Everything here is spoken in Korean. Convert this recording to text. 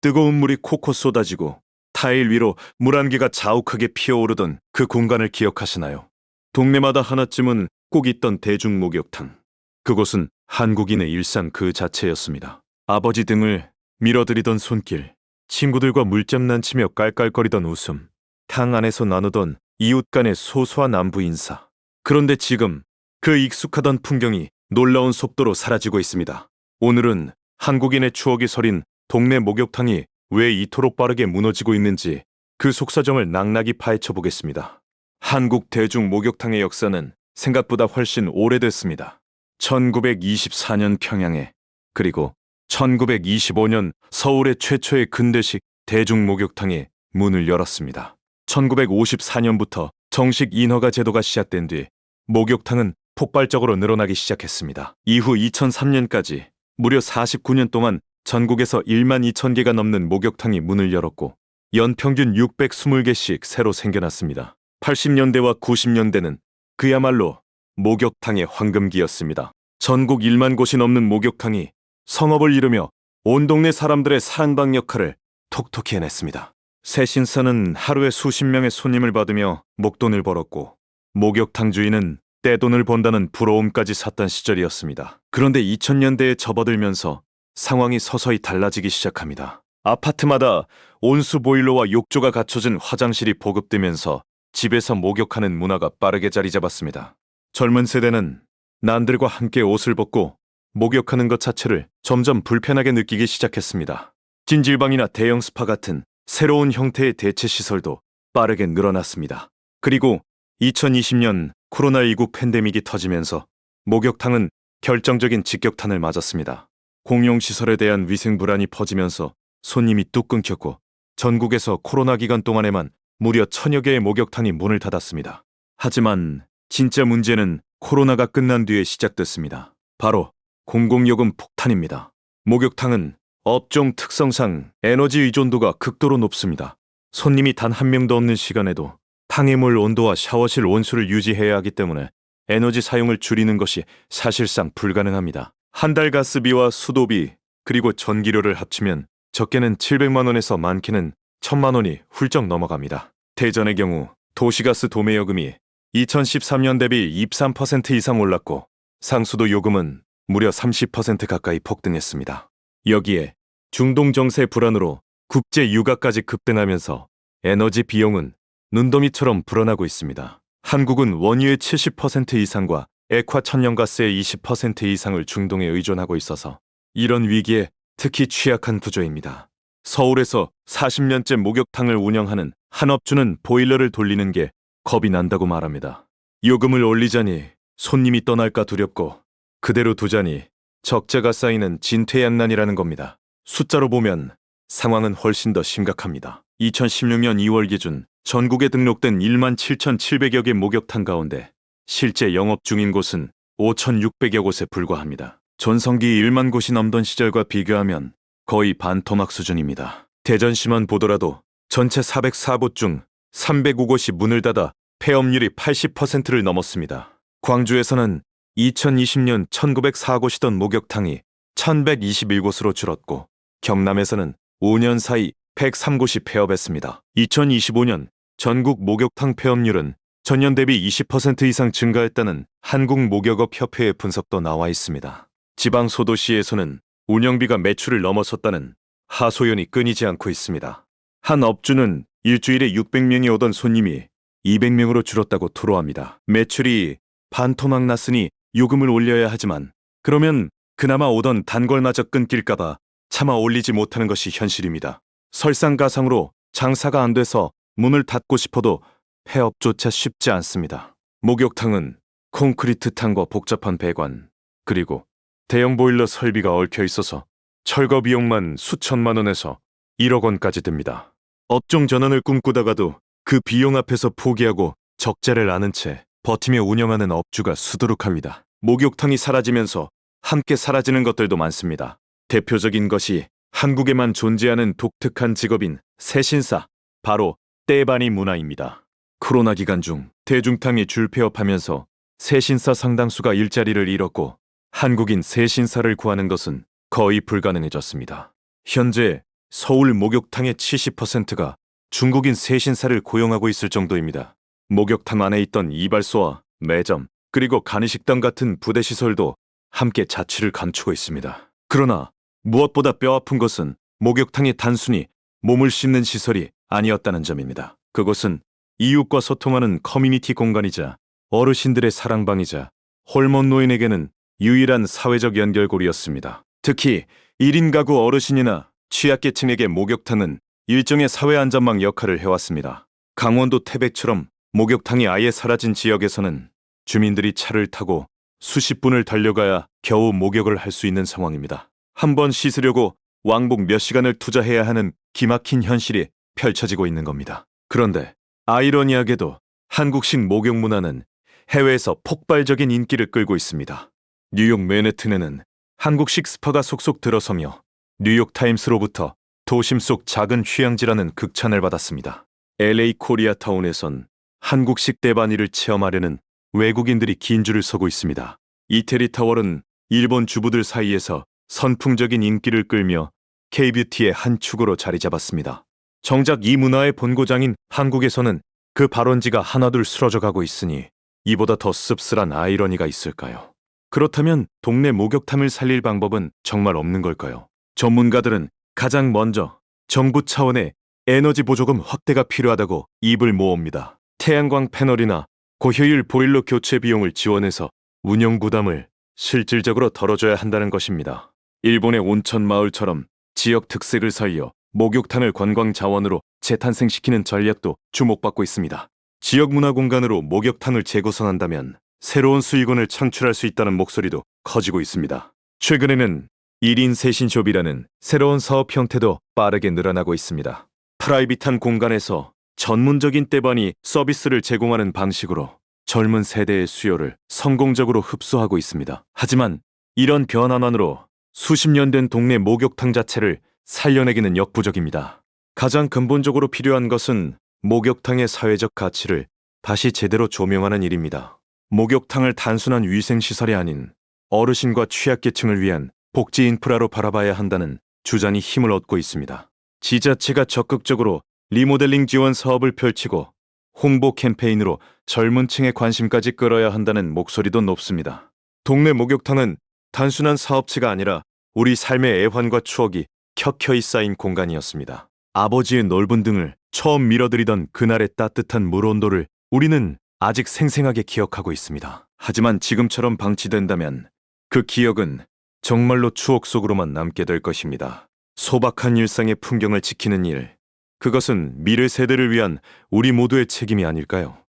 뜨거운 물이 콕콕 쏟아지고 타일 위로 물안개가 자욱하게 피어오르던 그 공간을 기억하시나요? 동네마다 하나쯤은 꼭 있던 대중 목욕탕. 그곳은 한국인의 일상 그 자체였습니다. 아버지 등을 밀어들이던 손길, 친구들과 물장난치며 깔깔거리던 웃음, 탕 안에서 나누던 이웃 간의 소소한 안부 인사. 그런데 지금 그 익숙하던 풍경이 놀라운 속도로 사라지고 있습니다. 오늘은 한국인의 추억이 서린 동네 목욕탕이 왜 이토록 빠르게 무너지고 있는지 그 속사정을 낭낭히 파헤쳐 보겠습니다. 한국 대중 목욕탕의 역사는 생각보다 훨씬 오래됐습니다. 1924년 평양에, 그리고 1925년 서울의 최초의 근대식 대중 목욕탕이 문을 열었습니다. 1954년부터 정식 인허가 제도가 시작된 뒤 목욕탕은 폭발적으로 늘어나기 시작했습니다. 이후 2003년까지 무려 49년 동안 전국에서 1만 2천 개가 넘는 목욕탕이 문을 열었고 연평균 620개씩 새로 생겨났습니다. 80년대와 90년대는 그야말로 목욕탕의 황금기였습니다. 전국 1만 곳이 넘는 목욕탕이 성업을 이루며 온 동네 사람들의 사랑방 역할을 톡톡히 해냈습니다. 세신사는 하루에 수십 명의 손님을 받으며 목돈을 벌었고 목욕탕 주인은 떼돈을 번다는 부러움까지 샀던 시절이었습니다. 그런데 2000년대에 접어들면서 상황이 서서히 달라지기 시작합니다. 아파트마다 온수 보일러와 욕조가 갖춰진 화장실이 보급되면서 집에서 목욕하는 문화가 빠르게 자리 잡았습니다. 젊은 세대는 남들과 함께 옷을 벗고 목욕하는 것 자체를 점점 불편하게 느끼기 시작했습니다. 찜질방이나 대형 스파 같은 새로운 형태의 대체 시설도 빠르게 늘어났습니다. 그리고 2020년 코로나19 팬데믹이 터지면서 목욕탕은 결정적인 직격탄을 맞았습니다. 공용시설에 대한 위생 불안이 퍼지면서 손님이 뚝 끊겼고 전국에서 코로나 기간 동안에만 무려 1000여 개의 목욕탕이 문을 닫았습니다. 하지만 진짜 문제는 코로나가 끝난 뒤에 시작됐습니다. 바로 공공요금 폭탄입니다. 목욕탕은 업종 특성상 에너지 의존도가 극도로 높습니다. 손님이 단 한 명도 없는 시간에도 탕의 물 온도와 샤워실 온수를 유지해야 하기 때문에 에너지 사용을 줄이는 것이 사실상 불가능합니다. 한 달 가스비와 수도비 그리고 전기료를 합치면 적게는 700만 원에서 많게는 1000만 원이 훌쩍 넘어갑니다. 대전의 경우 도시가스 도매요금이 2013년 대비 23% 이상 올랐고 상수도 요금은 무려 30% 가까이 폭등했습니다. 여기에 중동 정세 불안으로 국제 유가까지 급등하면서 에너지 비용은 눈더미처럼 불어나고 있습니다. 한국은 원유의 70% 이상과 액화 천연가스의 20% 이상을 중동에 의존하고 있어서 이런 위기에 특히 취약한 구조입니다. 서울에서 40년째 목욕탕을 운영하는 한 업주는 보일러를 돌리는 게 겁이 난다고 말합니다. 요금을 올리자니 손님이 떠날까 두렵고 그대로 두자니 적자가 쌓이는 진퇴양난이라는 겁니다. 숫자로 보면 상황은 훨씬 더 심각합니다. 2016년 2월 기준 전국에 등록된 1만 7,700여 개 목욕탕 가운데 실제 영업 중인 곳은 5,600여 곳에 불과합니다. 전성기 1만 곳이 넘던 시절과 비교하면 거의 반토막 수준입니다. 대전시만 보더라도 전체 404곳 중 305곳이 문을 닫아 폐업률이 80%를 넘었습니다. 광주에서는 2020년 1904곳이던 목욕탕이 1121곳으로 줄었고 경남에서는 5년 사이 103곳이 폐업했습니다. 2025년 전국 목욕탕 폐업률은 전년 대비 20% 이상 증가했다는 한국목욕업협회의 분석도 나와 있습니다. 지방 소도시에서는 운영비가 매출을 넘어섰다는 하소연이 끊이지 않고 있습니다. 한 업주는 일주일에 600명이 오던 손님이 200명으로 줄었다고 토로합니다. 매출이 반토막 났으니 요금을 올려야 하지만 그러면 그나마 오던 단골마저 끊길까봐 차마 올리지 못하는 것이 현실입니다. 설상가상으로 장사가 안 돼서 문을 닫고 싶어도 폐업조차 쉽지 않습니다. 목욕탕은 콘크리트 탕과 복잡한 배관, 그리고 대형 보일러 설비가 얽혀 있어서 철거 비용만 수천만 원에서 1억 원까지 듭니다. 업종 전환을 꿈꾸다가도 그 비용 앞에서 포기하고 적자를 아는 채 버티며 운영하는 업주가 수두룩합니다. 목욕탕이 사라지면서 함께 사라지는 것들도 많습니다. 대표적인 것이 한국에만 존재하는 독특한 직업인 세신사, 바로 떼바니 문화입니다. 코로나 기간 중 대중탕이 줄폐업하면서 세신사 상당수가 일자리를 잃었고 한국인 세신사를 구하는 것은 거의 불가능해졌습니다. 현재 서울 목욕탕의 70%가 중국인 세신사를 고용하고 있을 정도입니다. 목욕탕 안에 있던 이발소와 매점, 그리고 간이식당 같은 부대시설도 함께 자취를 감추고 있습니다. 그러나 무엇보다 뼈아픈 것은 목욕탕이 단순히 몸을 씻는 시설이 아니었다는 점입니다. 그곳은 이웃과 소통하는 커뮤니티 공간이자 어르신들의 사랑방이자 홀몸 노인에게는 유일한 사회적 연결고리였습니다. 특히 1인 가구 어르신이나 취약계층에게 목욕탕은 일종의 사회 안전망 역할을 해왔습니다. 강원도 태백처럼 목욕탕이 아예 사라진 지역에서는 주민들이 차를 타고 수십 분을 달려가야 겨우 목욕을 할 수 있는 상황입니다. 한 번 씻으려고 왕복 몇 시간을 투자해야 하는 기막힌 현실이 펼쳐지고 있는 겁니다. 그런데 아이러니하게도 한국식 목욕 문화는 해외에서 폭발적인 인기를 끌고 있습니다. 뉴욕 맨해튼에는 한국식 스파가 속속 들어서며 뉴욕타임스로부터 도심 속 작은 휴양지라는 극찬을 받았습니다. LA 코리아타운에선 한국식 대바니를 체험하려는 외국인들이 긴 줄을 서고 있습니다. 이태리 타월은 일본 주부들 사이에서 선풍적인 인기를 끌며 K-뷰티의 한 축으로 자리 잡았습니다. 정작 이 문화의 본고장인 한국에서는 그 발원지가 하나둘 쓰러져 가고 있으니 이보다 더 씁쓸한 아이러니가 있을까요? 그렇다면 동네 목욕탕을 살릴 방법은 정말 없는 걸까요? 전문가들은 가장 먼저 정부 차원의 에너지 보조금 확대가 필요하다고 입을 모읍니다. 태양광 패널이나 고효율 보일러 교체 비용을 지원해서 운영 부담을 실질적으로 덜어줘야 한다는 것입니다. 일본의 온천 마을처럼 지역 특색을 살려 목욕탕을 관광 자원으로 재탄생시키는 전략도 주목받고 있습니다. 지역 문화 공간으로 목욕탕을 재구성한다면 새로운 수익원을 창출할 수 있다는 목소리도 커지고 있습니다. 최근에는 1인 세신숍이라는 새로운 사업 형태도 빠르게 늘어나고 있습니다. 프라이빗한 공간에서 전문적인 때반이 서비스를 제공하는 방식으로 젊은 세대의 수요를 성공적으로 흡수하고 있습니다. 하지만 이런 변화만으로 수십 년 된 동네 목욕탕 자체를 살려내기는 역부족입니다. 가장 근본적으로 필요한 것은 목욕탕의 사회적 가치를 다시 제대로 조명하는 일입니다. 목욕탕을 단순한 위생시설이 아닌 어르신과 취약계층을 위한 복지 인프라로 바라봐야 한다는 주장이 힘을 얻고 있습니다. 지자체가 적극적으로 리모델링 지원 사업을 펼치고 홍보 캠페인으로 젊은 층의 관심까지 끌어야 한다는 목소리도 높습니다. 동네 목욕탕은 단순한 사업체가 아니라 우리 삶의 애환과 추억이 켜켜이 쌓인 공간이었습니다. 아버지의 넓은 등을 처음 밀어들이던 그날의 따뜻한 물 온도를 우리는 아직 생생하게 기억하고 있습니다. 하지만 지금처럼 방치된다면 그 기억은 정말로 추억 속으로만 남게 될 것입니다. 소박한 일상의 풍경을 지키는 일, 그것은 미래 세대를 위한 우리 모두의 책임이 아닐까요?